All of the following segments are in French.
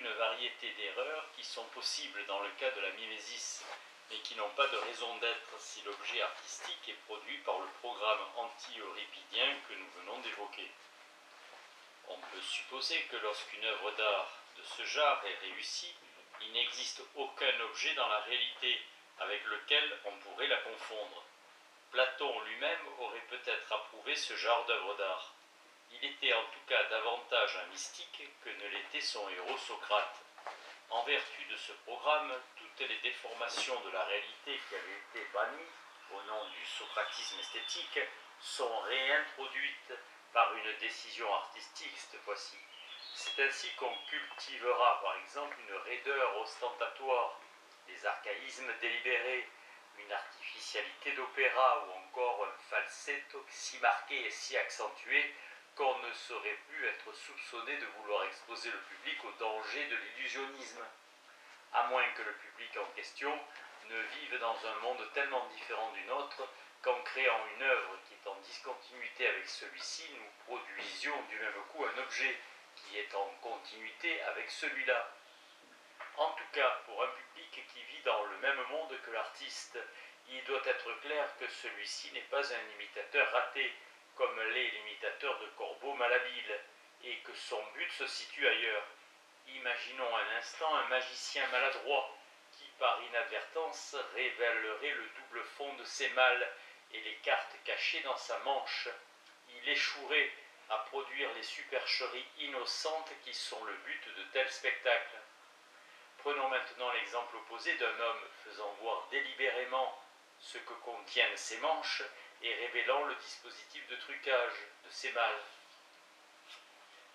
une variété d'erreurs qui sont possibles dans le cas de la mimésis, mais qui n'ont pas de raison d'être si l'objet artistique est produit par le programme anti-euripidien que nous venons d'évoquer. On peut supposer que lorsqu'une œuvre d'art de ce genre est réussie, il n'existe aucun objet dans la réalité avec lequel on pourrait la confondre. Platon lui-même aurait peut-être approuvé ce genre d'œuvre d'art. Il était en tout cas davantage un mystique que ne l'était son héros Socrate. En vertu de ce programme, toutes les déformations de la réalité qui avaient été bannies au nom du socratisme esthétique sont réintroduites par une décision artistique cette fois-ci. C'est ainsi qu'on cultivera par exemple une raideur ostentatoire, des archaïsmes délibérés, une artificialité d'opéra ou encore un falsetto si marqué et si accentué qu'on ne saurait plus être soupçonné de vouloir exposer le public au danger de l'illusionnisme, à moins que le public en question ne vive dans un monde tellement différent du nôtre qu'en créant une œuvre qui est en discontinuité avec celui-ci, nous produisions du même coup un objet qui est en continuité avec celui-là. En tout cas, pour un public qui vit dans le même monde que l'artiste, il doit être clair que celui-ci n'est pas un imitateur raté, comme l'est l'imitateur de corbeaux malhabiles, et que son but se situe ailleurs. Imaginons un instant un magicien maladroit qui, par inadvertance, révélerait le double fond de ses malles et les cartes cachées dans sa manche. Il échouerait à produire les supercheries innocentes qui sont le but de tels spectacles. Prenons maintenant l'exemple opposé d'un homme faisant voir délibérément ce que contiennent ses manches et révélant le dispositif de trucage de ses malles.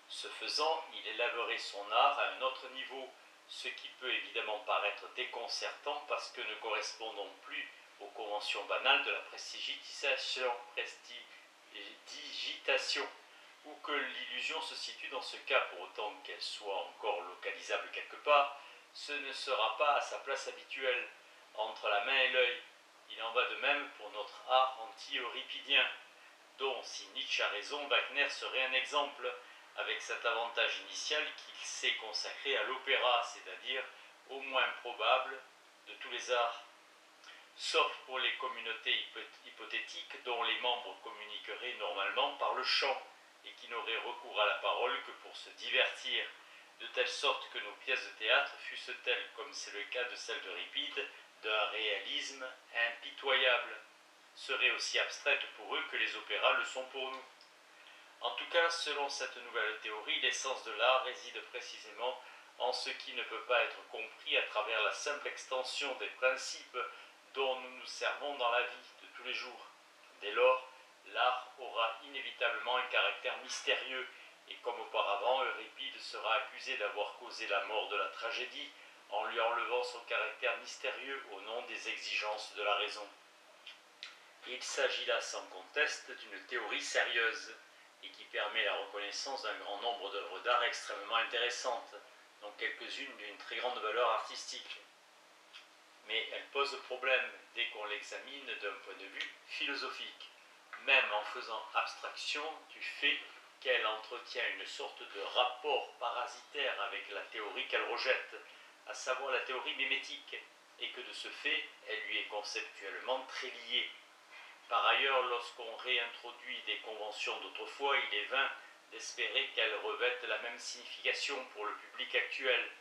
Ce faisant, il élèverait son art à un autre niveau, ce qui peut évidemment paraître déconcertant parce que ne correspondons plus aux conventions banales de la prestidigitation, ou que l'illusion se situe dans ce cas, pour autant qu'elle soit encore localisable quelque part, ce ne sera pas à sa place habituelle, entre la main et l'œil. Il en va de même pour notre art anti-euripidien, dont, si Nietzsche a raison, Wagner serait un exemple, avec cet avantage initial qu'il s'est consacré à l'opéra, c'est-à-dire au moins probable de tous les arts, sauf pour les communautés hypothétiques dont les membres communiqueraient normalement par le chant et qui n'auraient recours à la parole que pour se divertir, de telle sorte que nos pièces de théâtre fussent-elles, comme c'est le cas de celle d'Euripide, d'un réalisme impitoyable, seraient aussi abstraites pour eux que les opéras le sont pour nous. En tout cas, selon cette nouvelle théorie, l'essence de l'art réside précisément en ce qui ne peut pas être compris à travers la simple extension des principes dont nous nous servons dans la vie de tous les jours. Dès lors, l'art aura inévitablement un caractère mystérieux, et comme auparavant, Euripide sera accusé d'avoir causé la mort de la tragédie en lui enlevant son caractère mystérieux au nom des exigences de la raison. Il s'agit là sans conteste d'une théorie sérieuse, et qui permet la reconnaissance d'un grand nombre d'œuvres d'art extrêmement intéressantes, dont quelques-unes d'une très grande valeur artistique. Mais elle pose problème dès qu'on l'examine d'un point de vue philosophique, même en faisant abstraction du fait qu'elle entretient une sorte de rapport parasitaire avec la théorie qu'elle rejette, à savoir la théorie mimétique, et que de ce fait, elle lui est conceptuellement très liée. Par ailleurs, lorsqu'on réintroduit des conventions d'autrefois, il est vain d'espérer qu'elles revêtent la même signification pour le public actuel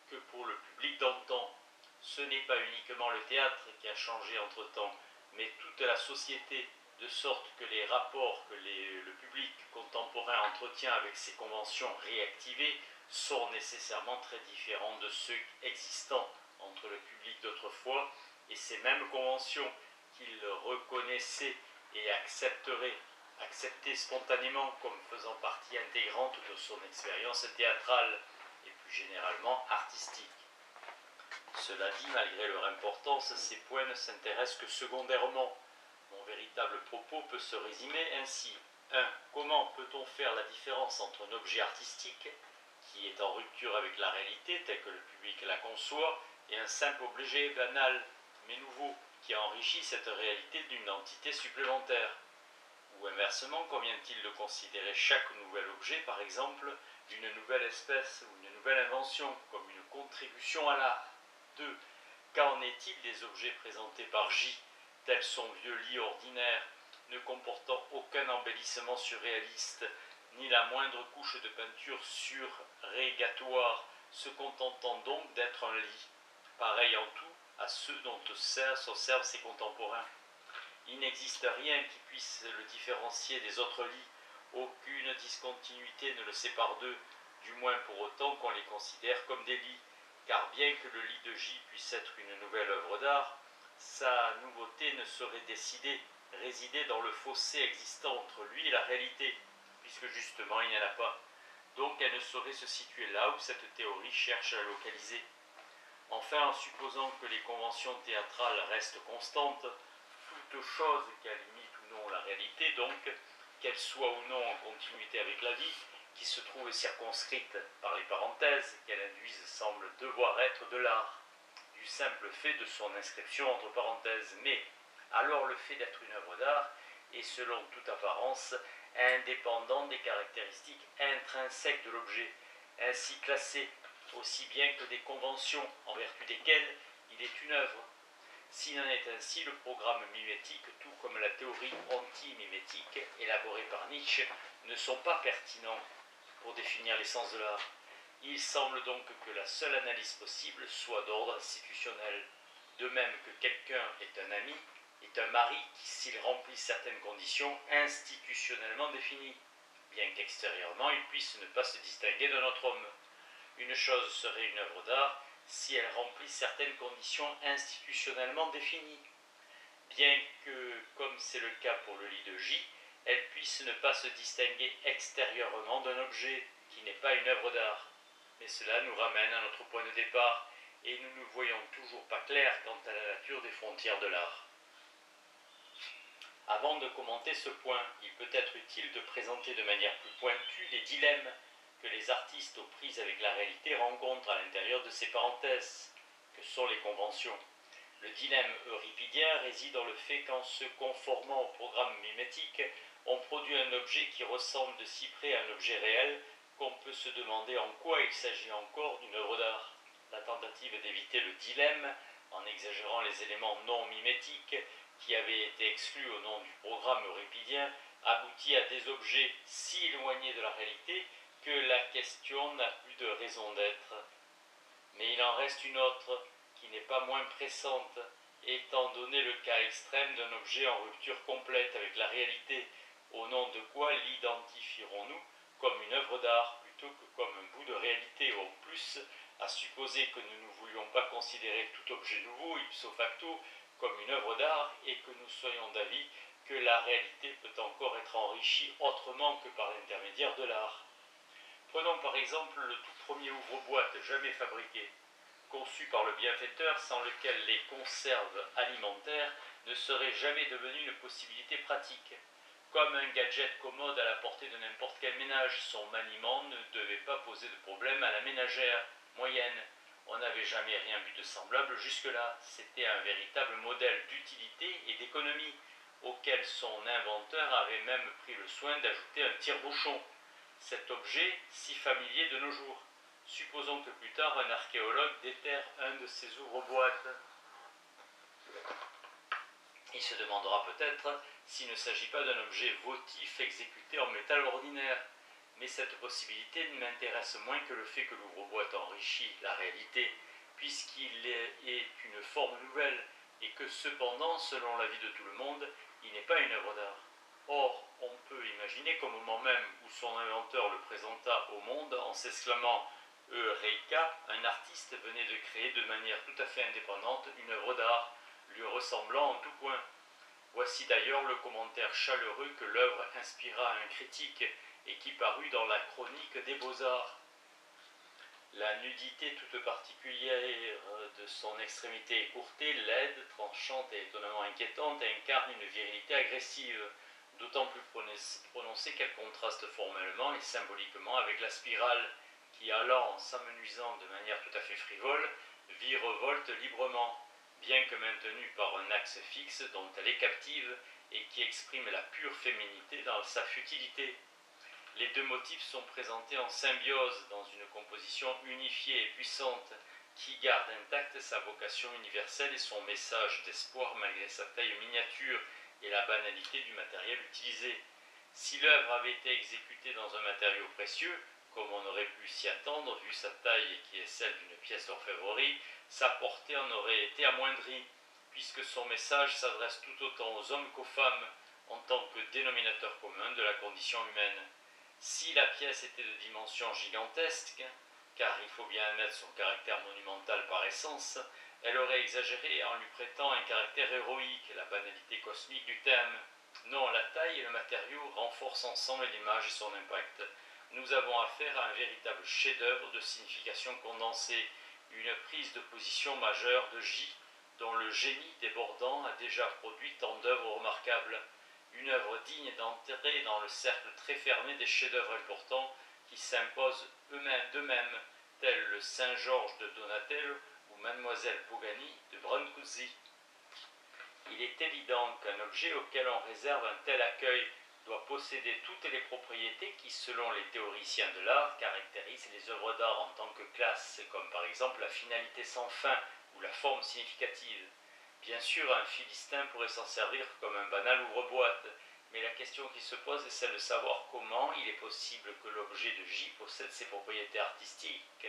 que pour le public d'antan. Ce n'est pas uniquement le théâtre qui a changé entre-temps, mais toute la société, de sorte que les rapports que le public contemporain entretient avec ces conventions réactivées sont nécessairement très différents de ceux existants entre le public d'autrefois et ces mêmes conventions qu'il reconnaissait et acceptait spontanément comme faisant partie intégrante de son expérience théâtrale et plus généralement artistique. Cela dit, malgré leur importance, ces points ne s'intéressent que secondairement. Mon véritable propos peut se résumer ainsi. 1. Comment peut-on faire la différence entre un objet artistique, qui est en rupture avec la réalité telle que le public la conçoit, et un simple objet banal, mais nouveau, qui enrichit cette réalité d'une entité supplémentaire? Ou inversement, convient-il de considérer chaque nouvel objet, par exemple, une nouvelle espèce ou une nouvelle invention, comme une contribution à l'art. 2. Qu'en est-il des objets présentés par J, tels son vieux lit ordinaire, ne comportant aucun embellissement surréaliste, ni la moindre couche de peinture surrégatoire, se contentant donc d'être un lit, pareil en tout à ceux dont s'en servent ses contemporains. Il n'existe rien qui puisse le différencier des autres lits, aucune discontinuité ne le sépare d'eux, du moins pour autant qu'on les considère comme des lits, car bien que le lit de J puisse être une nouvelle œuvre d'art, sa nouveauté ne saurait résider dans le fossé existant entre lui et la réalité, puisque justement il n'y en a pas. Donc elle ne saurait se situer là où cette théorie cherche à la localiser. Enfin, en supposant que les conventions théâtrales restent constantes, toute chose qui limite ou non la réalité, donc, qu'elle soit ou non en continuité avec la vie, qui se trouve circonscrite par les parenthèses qu'elle induisent, semble devoir être de l'art, du simple fait de son inscription entre parenthèses. Mais alors le fait d'être une œuvre d'art est, selon toute apparence, indépendant des caractéristiques intrinsèques de l'objet, ainsi classé, aussi bien que des conventions en vertu desquelles il est une œuvre. S'il en est ainsi, le programme mimétique, tout comme la théorie anti-mimétique élaborée par Nietzsche, ne sont pas pertinents pour définir l'essence de l'art. Il semble donc que la seule analyse possible soit d'ordre institutionnel. De même que quelqu'un est un ami, est un mari qui, s'il remplit certaines conditions institutionnellement définies, bien qu'extérieurement il puisse ne pas se distinguer d'un autre homme. Une chose serait une œuvre d'art si elle remplit certaines conditions institutionnellement définies, bien que, comme c'est le cas pour le lit de J, elle puisse ne pas se distinguer extérieurement d'un objet qui n'est pas une œuvre d'art. Mais cela nous ramène à notre point de départ, et nous ne voyons toujours pas clair quant à la nature des frontières de l'art. Avant de commenter ce point, il peut être utile de présenter de manière plus pointue les dilemmes que les artistes aux prises avec la réalité rencontrent à l'intérieur de ces parenthèses, que sont les conventions. Le dilemme euripidien réside dans le fait qu'en se conformant au programme mimétique, on produit un objet qui ressemble de si près à un objet réel qu'on peut se demander en quoi il s'agit encore d'une œuvre d'art. La tentative d'éviter le dilemme, en exagérant les éléments non mimétiques qui avaient été exclus au nom du programme euripidien, aboutit à des objets si éloignés de la réalité que la question n'a plus de raison d'être. Mais il en reste une autre, qui n'est pas moins pressante, étant donné le cas extrême d'un objet en rupture complète avec la réalité, au nom de quoi l'identifierons-nous comme une œuvre d'art plutôt que comme un bout de réalité, ou en plus, à supposer que nous ne voulions pas considérer tout objet nouveau, ipso facto, comme une œuvre d'art, et que nous soyons d'avis que la réalité peut encore être enrichie autrement que par l'intermédiaire de l'art. Prenons par exemple le tout premier ouvre-boîte jamais fabriqué, conçu par le bienfaiteur, sans lequel les conserves alimentaires ne seraient jamais devenues une possibilité pratique. Comme un gadget commode à la portée de n'importe quel ménage, son maniement ne devait pas poser de problème à la ménagère moyenne. On n'avait jamais rien vu de semblable jusque-là. C'était un véritable modèle d'utilité et d'économie, auquel son inventeur avait même pris le soin d'ajouter un tire-bouchon. Cet objet si familier de nos jours. Supposons que plus tard un archéologue déterre un de ces ouvre-boîtes. Il se demandera peut-être s'il ne s'agit pas d'un objet votif exécuté en métal ordinaire. Mais cette possibilité ne m'intéresse moins que le fait que l'ouvre-boîte enrichit la réalité, puisqu'il est une forme nouvelle, et que cependant, selon l'avis de tout le monde, il n'est pas une œuvre d'art. Or, on peut imaginer qu'au moment même où son inventeur le présenta au monde en s'exclamant « Eureka », un artiste venait de créer de manière tout à fait indépendante une œuvre d'art, lui ressemblant en tout point. Voici d'ailleurs le commentaire chaleureux que l'œuvre inspira à un critique et qui parut dans la chronique des Beaux-Arts. La nudité toute particulière de son extrémité écourtée, laide, tranchante et étonnamment inquiétante, incarne une virilité agressive, d'autant plus prononcée qu'elle contraste formellement et symboliquement avec la spirale, qui allant en s'amenuisant de manière tout à fait frivole, virevolte librement, bien que maintenue par un axe fixe dont elle est captive et qui exprime la pure féminité dans sa futilité. Les deux motifs sont présentés en symbiose dans une composition unifiée et puissante qui garde intacte sa vocation universelle et son message d'espoir malgré sa taille miniature et la banalité du matériel utilisé. Si l'œuvre avait été exécutée dans un matériau précieux, comme on aurait pu s'y attendre vu sa taille qui est celle d'une pièce d'orfèvrerie, sa portée en aurait été amoindrie, puisque son message s'adresse tout autant aux hommes qu'aux femmes, en tant que dénominateur commun de la condition humaine. Si la pièce était de dimension gigantesque, car il faut bien admettre son caractère monumental par essence, elle aurait exagéré en lui prêtant un caractère héroïque, la banalité cosmique du thème. Non, la taille et le matériau renforcent ensemble l'image et son impact. Nous avons affaire à un véritable chef-d'œuvre de signification condensée, une prise de position majeure de J, dont le génie débordant a déjà produit tant d'œuvres remarquables. Une œuvre digne d'entrer dans le cercle très fermé des chefs-d'œuvre importants qui s'imposent d'eux-mêmes, tels le Saint-Georges de Donatello ou Mademoiselle Pogani de Brancusi. Il est évident qu'un objet auquel on réserve un tel accueil doit posséder toutes les propriétés qui, selon les théoriciens de l'art, caractérisent les œuvres d'art en tant que classe, comme par exemple la finalité sans fin ou la forme significative. Bien sûr, un Philistin pourrait s'en servir comme un banal ouvre-boîte, mais la question qui se pose est celle de savoir comment il est possible que l'objet de J possède ses propriétés artistiques,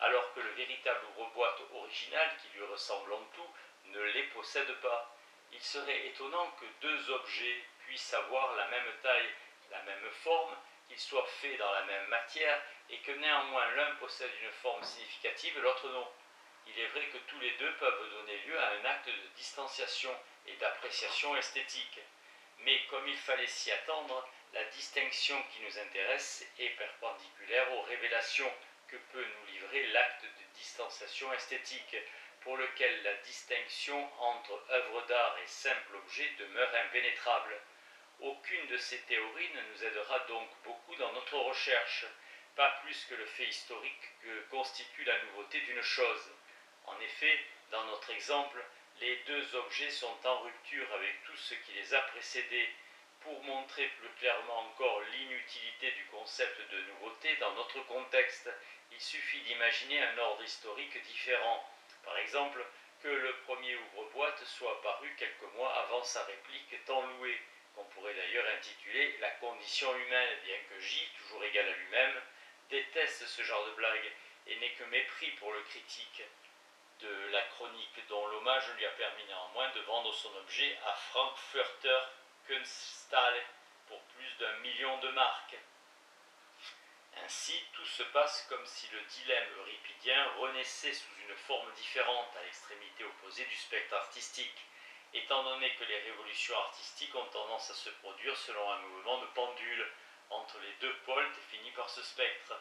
alors que le véritable ouvre-boîte original, qui lui ressemble en tout, ne les possède pas. Il serait étonnant que deux objets puissent avoir la même taille, la même forme, qu'ils soient faits dans la même matière, et que néanmoins l'un possède une forme significative et l'autre non. Il est vrai que tous les deux peuvent donner lieu à un acte de distanciation et d'appréciation esthétique. Mais comme il fallait s'y attendre, la distinction qui nous intéresse est perpendiculaire aux révélations que peut nous livrer l'acte de distanciation esthétique, pour lequel la distinction entre œuvre d'art et simple objet demeure impénétrable. Aucune de ces théories ne nous aidera donc beaucoup dans notre recherche, pas plus que le fait historique que constitue la nouveauté d'une chose. En effet, dans notre exemple, les deux objets sont en rupture avec tout ce qui les a précédés. Pour montrer plus clairement encore l'inutilité du concept de nouveauté dans notre contexte, il suffit d'imaginer un ordre historique différent. Par exemple, que le premier ouvre-boîte soit apparu quelques mois avant sa réplique tant louée, qu'on pourrait d'ailleurs intituler « La condition humaine », bien que J, toujours égal à lui-même, déteste ce genre de blague et n'est que mépris pour le critique de la chronique, dont l'hommage lui a permis néanmoins de vendre son objet à Frankfurter Kunsthalle pour plus d'1 million de marks. Ainsi, tout se passe comme si le dilemme euripidien renaissait sous une forme différente à l'extrémité opposée du spectre artistique, étant donné que les révolutions artistiques ont tendance à se produire selon un mouvement de pendule entre les deux pôles définis par ce spectre,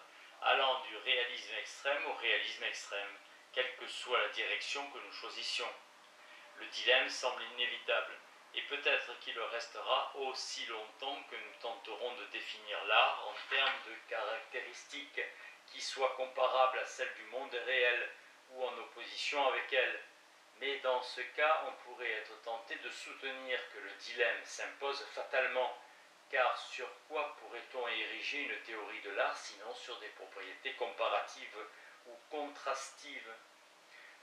allant du réalisme extrême au réalisme extrême, quelle que soit la direction que nous choisissions. Le dilemme semble inévitable, et peut-être qu'il le restera aussi longtemps que nous tenterons de définir l'art en termes de caractéristiques qui soient comparables à celles du monde réel ou en opposition avec elles. Mais dans ce cas, on pourrait être tenté de soutenir que le dilemme s'impose fatalement, car sur quoi pourrait-on ériger une théorie de l'art sinon sur des propriétés comparatives ou contrastives?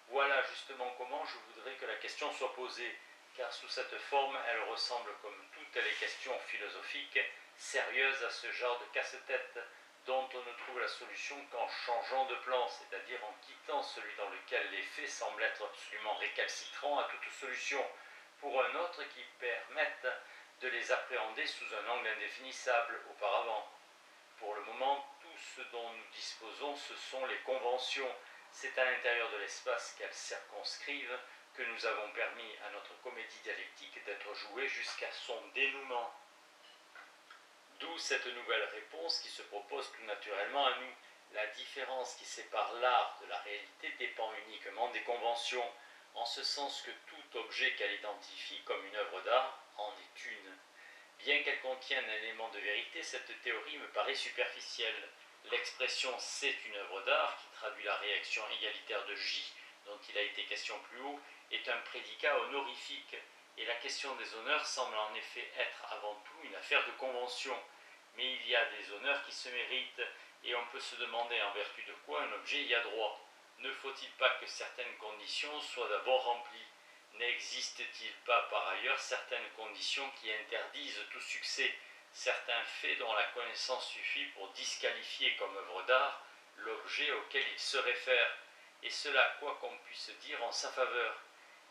Voilà justement comment je voudrais que la question soit posée, car sous cette forme, elle ressemble comme toutes les questions philosophiques sérieuses à ce genre de casse-tête dont on ne trouve la solution qu'en changeant de plan, c'est-à-dire en quittant celui dans lequel les faits semblent être absolument récalcitrants à toute solution, pour un autre qui permette de les appréhender sous un angle indéfinissable auparavant. Pour le moment, tout ce dont nous disposons, ce sont les conventions. C'est à l'intérieur de l'espace qu'elles circonscrivent que nous avons permis à notre comédie dialectique d'être jouée jusqu'à son dénouement. D'où cette nouvelle réponse qui se propose tout naturellement à nous. La différence qui sépare l'art de la réalité dépend uniquement des conventions, en ce sens que tout objet qu'elle identifie comme une œuvre d'art en est une. Bien qu'elle contienne un élément de vérité, cette théorie me paraît superficielle. L'expression « c'est une œuvre d'art » qui traduit la réaction égalitaire de J, dont il a été question plus haut, est un prédicat honorifique, et la question des honneurs semble en effet être avant tout une affaire de convention. mais il y a des honneurs qui se méritent, et on peut se demander en vertu de quoi un objet y a droit. Ne faut-il pas que certaines conditions soient d'abord remplies? N'existe-t-il pas par ailleurs certaines conditions qui interdisent tout succès, certains faits dont la connaissance suffit pour disqualifier comme œuvre d'art l'objet auquel il se réfère, et cela quoi qu'on puisse dire en sa faveur?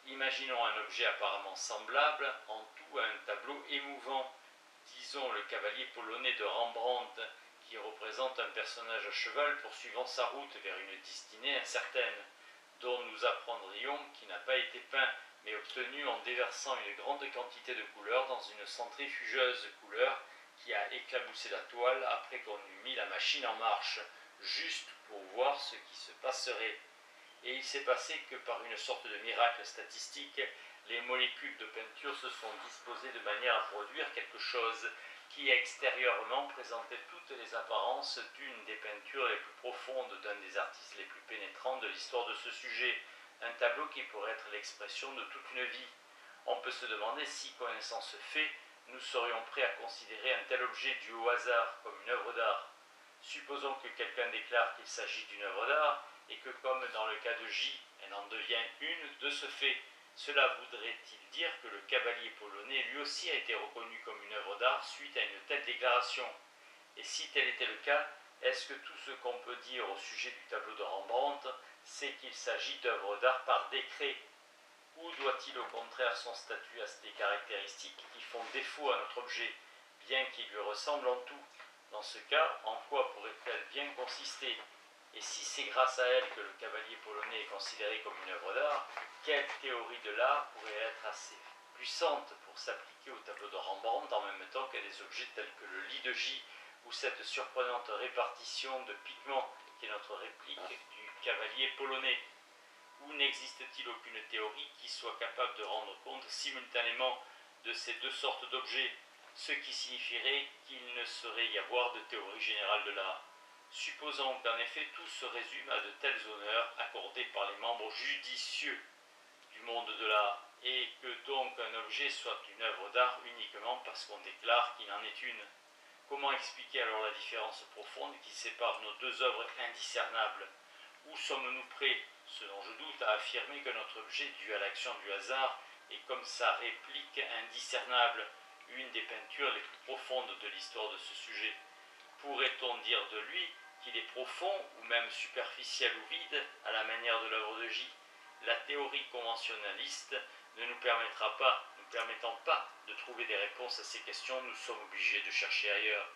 Imaginons un objet apparemment semblable en tout à un tableau émouvant, disons le cavalier polonais de Rembrandt, qui représente un personnage à cheval poursuivant sa route vers une destinée incertaine, dont nous apprendrions qu'il n'a pas été peint, mais obtenu en déversant une grande quantité de couleurs dans une centrifugeuse couleur qui a éclaboussé la toile après qu'on eut mis la machine en marche, juste pour voir ce qui se passerait. Et il s'est passé que par une sorte de miracle statistique, les molécules de peinture se sont disposées de manière à produire quelque chose qui extérieurement présentait toutes les apparences d'une des peintures les plus profondes d'un des artistes les plus pénétrants de l'histoire de ce sujet, un tableau qui pourrait être l'expression de toute une vie. On peut se demander si, connaissant ce fait, nous serions prêts à considérer un tel objet dû au hasard comme une œuvre d'art. Supposons que quelqu'un déclare qu'il s'agit d'une œuvre d'art, et que comme dans le cas de J, elle en devient une de ce fait. Cela voudrait-il dire que le cavalier polonais lui aussi a été reconnu comme une œuvre d'art suite à une telle déclaration? Et si tel était le cas, est-ce que tout ce qu'on peut dire au sujet du tableau de Rembrandt, c'est qu'il s'agit d'œuvres d'art par décret? Ou doit-il au contraire son statut à ces caractéristiques qui font défaut à notre objet, bien qu'il lui ressemble en tout? Dans ce cas, en quoi pourrait-elle bien consister? Et si c'est grâce à elle que le cavalier polonais est considéré comme une œuvre d'art, quelle théorie de l'art pourrait être assez puissante pour s'appliquer au tableau de Rembrandt en même temps qu'à des objets tels que le lit de J ou cette surprenante répartition de pigments qui est notre réplique du cavalier polonais? Ou n'existe-t-il aucune théorie qui soit capable de rendre compte simultanément de ces deux sortes d'objets, ce qui signifierait qu'il ne saurait y avoir de théorie générale de l'art? Supposons qu'en effet tout se résume à de tels honneurs accordés par les membres judicieux du monde de l'art, et que donc un objet soit une œuvre d'art uniquement parce qu'on déclare qu'il en est une. Comment expliquer alors la différence profonde qui sépare nos deux œuvres indiscernables? Où sommes-nous prêts, selon je doute, à affirmer que notre objet dû à l'action du hasard est comme sa réplique indiscernable, une des peintures les plus profondes de l'histoire de ce sujet? Pourrait-on dire de lui qu'il est profond ou même superficiel ou vide, à la manière de l'œuvre de J? La théorie conventionnaliste ne nous permettant pas de trouver des réponses à ces questions, nous sommes obligés de chercher ailleurs.